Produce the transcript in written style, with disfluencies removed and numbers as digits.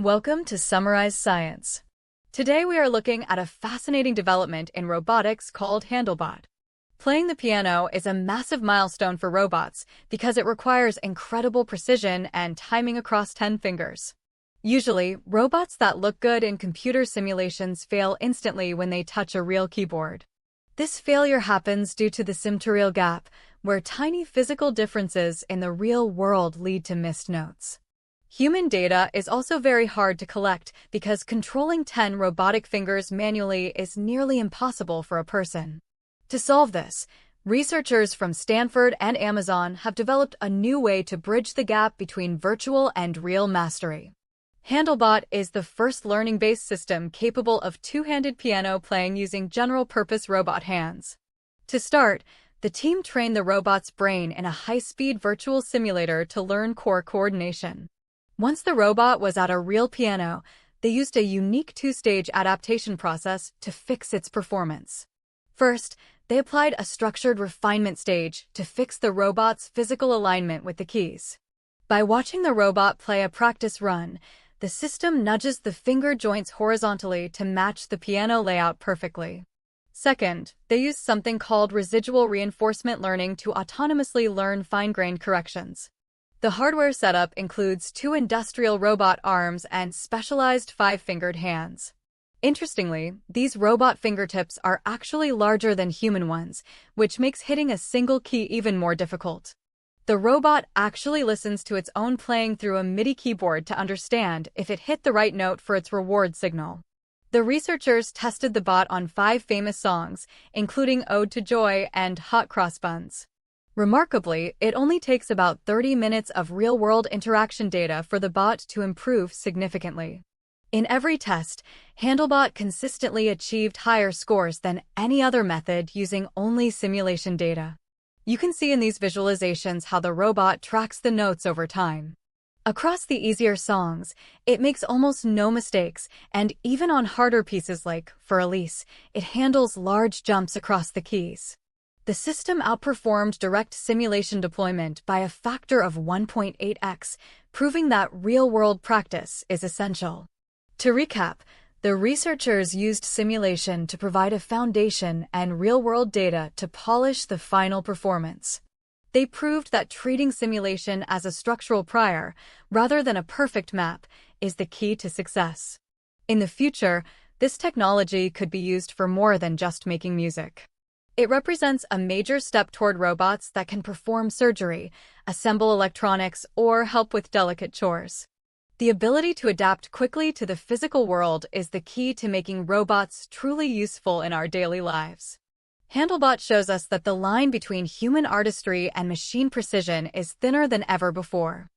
Welcome to Summarize Science. Today we are looking at a fascinating development in robotics called HandelBot. Playing the piano is a massive milestone for robots because it requires incredible precision and timing across 10 fingers. Usually, robots that look good in computer simulations fail instantly when they touch a real keyboard. This failure happens due to the sim-to-real gap, where tiny physical differences in the real world lead to missed notes. Human data is also very hard to collect because controlling 10 robotic fingers manually is nearly impossible for a person. To solve this, researchers from Stanford and Amazon have developed a new way to bridge the gap between virtual and real mastery. HandelBot is the first learning-based system capable of two-handed piano playing using general-purpose robot hands. To start, the team trained the robot's brain in a high-speed virtual simulator to learn core coordination. Once the robot was at a real piano, they used a unique two-stage adaptation process to fix its performance. First, they applied a structured refinement stage to fix the robot's physical alignment with the keys. By watching the robot play a practice run, the system nudges the finger joints horizontally to match the piano layout perfectly. Second, they used something called residual reinforcement learning to autonomously learn fine-grained corrections. The hardware setup includes 2 industrial robot arms and specialized 5-fingered hands. Interestingly, these robot fingertips are actually larger than human ones, which makes hitting a single key even more difficult. The robot actually listens to its own playing through a MIDI keyboard to understand if it hit the right note for its reward signal. The researchers tested the bot on 5 famous songs, including Ode to Joy and Hot Cross Buns. Remarkably, it only takes about 30 minutes of real-world interaction data for the bot to improve significantly. In every test, HandelBot consistently achieved higher scores than any other method using only simulation data. You can see in these visualizations how the robot tracks the notes over time. Across the easier songs, it makes almost no mistakes, and even on harder pieces like For Elise, it handles large jumps across the keys. The system outperformed direct simulation deployment by a factor of 1.8x, proving that real-world practice is essential. To recap, the researchers used simulation to provide a foundation and real-world data to polish the final performance. They proved that treating simulation as a structural prior, rather than a perfect map, is the key to success. In the future, this technology could be used for more than just making music. It represents a major step toward robots that can perform surgery, assemble electronics, or help with delicate chores. The ability to adapt quickly to the physical world is the key to making robots truly useful in our daily lives. HandelBot shows us that the line between human artistry and machine precision is thinner than ever before.